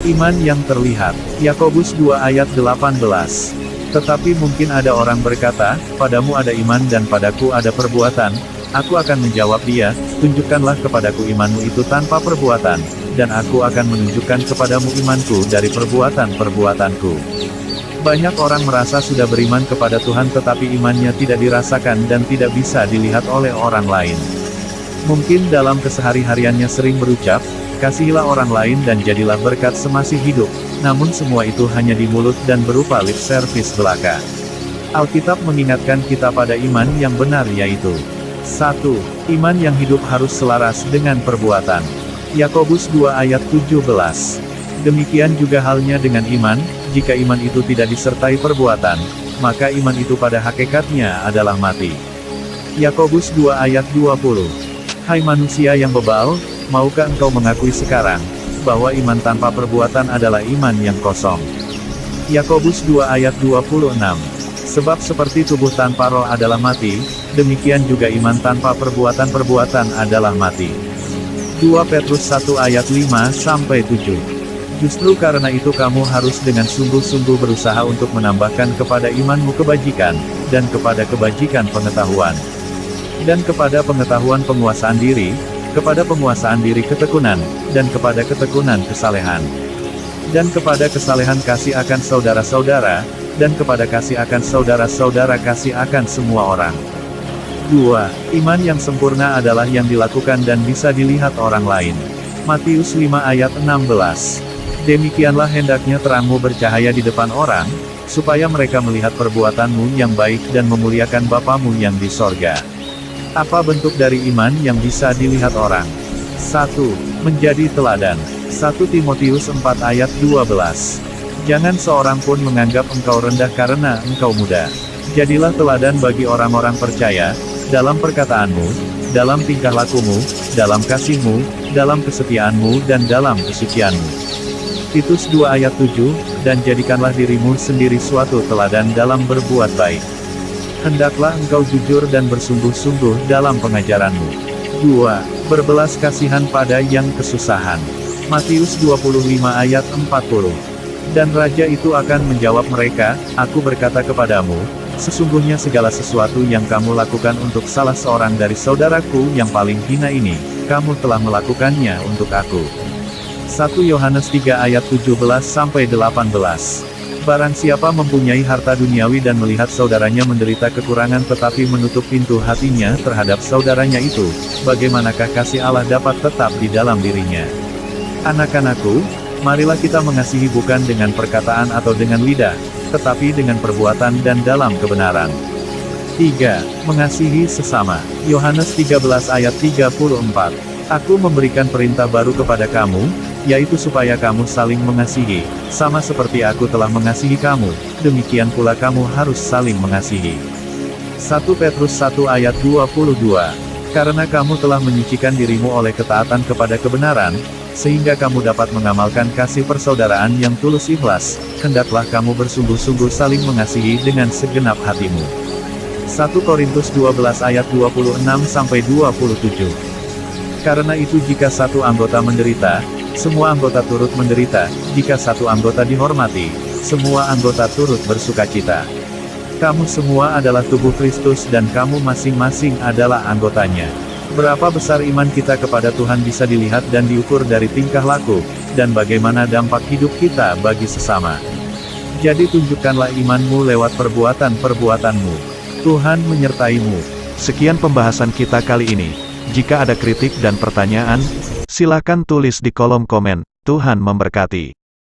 Iman yang terlihat. Yakobus 2 ayat 18. Tetapi mungkin ada orang berkata, padamu ada iman dan padaku ada perbuatan. Aku akan menjawab dia, tunjukkanlah kepadaku imanmu itu tanpa perbuatan, dan aku akan menunjukkan kepadamu imanku dari perbuatan-perbuatanku. Banyak orang merasa sudah beriman kepada Tuhan tetapi imannya tidak dirasakan dan tidak bisa dilihat oleh orang lain. Mungkin dalam kesehari-hariannya sering berucap, kasihilah orang lain dan jadilah berkat semasih hidup, namun semua itu hanya di mulut dan berupa lip service belaka. Alkitab mengingatkan kita pada iman yang benar yaitu 1. Iman yang hidup harus selaras dengan perbuatan. Yakobus 2 ayat 17. Demikian juga halnya dengan iman, jika iman itu tidak disertai perbuatan, maka iman itu pada hakikatnya adalah mati. Yakobus 2 ayat 20. Hai manusia yang bebal, maukah engkau mengakui sekarang, bahwa iman tanpa perbuatan adalah iman yang kosong? Yakobus 2 ayat 26. Sebab seperti tubuh tanpa roh adalah mati, demikian juga iman tanpa perbuatan-perbuatan adalah mati. 2 Petrus 1 ayat 5-7. Justru karena itu kamu harus dengan sungguh-sungguh berusaha untuk menambahkan kepada imanmu kebajikan, dan kepada kebajikan pengetahuan. Dan kepada pengetahuan penguasaan diri, kepada penguasaan diri ketekunan, dan kepada ketekunan kesalehan. Dan kepada kesalehan kasih akan saudara-saudara, dan kepada kasih akan saudara-saudara kasih akan semua orang. 2. Iman yang sempurna adalah yang dilakukan dan bisa dilihat orang lain. Matius 5 ayat 16. Demikianlah hendaknya terangmu bercahaya di depan orang, supaya mereka melihat perbuatanmu yang baik dan memuliakan Bapamu yang di sorga. Apa bentuk dari iman yang bisa dilihat orang? 1. Menjadi teladan. 1 Timotius 4 ayat 12. Jangan seorang pun menganggap engkau rendah karena engkau muda. Jadilah teladan bagi orang-orang percaya, dalam perkataanmu, dalam tingkah lakumu, dalam kasihmu, dalam kesetiaanmu dan dalam kesucianmu. Titus 2 ayat 7, dan jadikanlah dirimu sendiri suatu teladan dalam berbuat baik. Hendaklah engkau jujur dan bersungguh-sungguh dalam pengajaranmu. 2. Berbelas kasihan pada yang kesusahan. Matius 25 ayat 40. Dan raja itu akan menjawab mereka, aku berkata kepadamu, sesungguhnya segala sesuatu yang kamu lakukan untuk salah seorang dari saudaraku yang paling hina ini, kamu telah melakukannya untuk aku. 1 Yohanes 3 ayat 17-18. Barang siapa mempunyai harta duniawi dan melihat saudaranya menderita kekurangan tetapi menutup pintu hatinya terhadap saudaranya itu, bagaimanakah kasih Allah dapat tetap di dalam dirinya? Anak-anakku, marilah kita mengasihi bukan dengan perkataan atau dengan lidah, tetapi dengan perbuatan dan dalam kebenaran. 3. Mengasihi sesama. Yohanes 13 ayat 34. Aku memberikan perintah baru kepada kamu, yaitu supaya kamu saling mengasihi, sama seperti aku telah mengasihi kamu, demikian pula kamu harus saling mengasihi. 1 Petrus 1 ayat 22. Karena kamu telah menyucikan dirimu oleh ketaatan kepada kebenaran, sehingga kamu dapat mengamalkan kasih persaudaraan yang tulus ikhlas, hendaklah kamu bersungguh-sungguh saling mengasihi dengan segenap hatimu. 1 Korintus 12 ayat 26-27. Karena itu jika satu anggota menderita, semua anggota turut menderita, jika satu anggota dihormati, semua anggota turut bersukacita. Kamu semua adalah tubuh Kristus dan kamu masing-masing adalah anggotanya. Berapa besar iman kita kepada Tuhan bisa dilihat dan diukur dari tingkah laku, dan bagaimana dampak hidup kita bagi sesama. Jadi tunjukkanlah imanmu lewat perbuatan-perbuatanmu. Tuhan menyertaimu. Sekian pembahasan kita kali ini. Jika ada kritik dan pertanyaan, silakan tulis di kolom komen. Tuhan memberkati.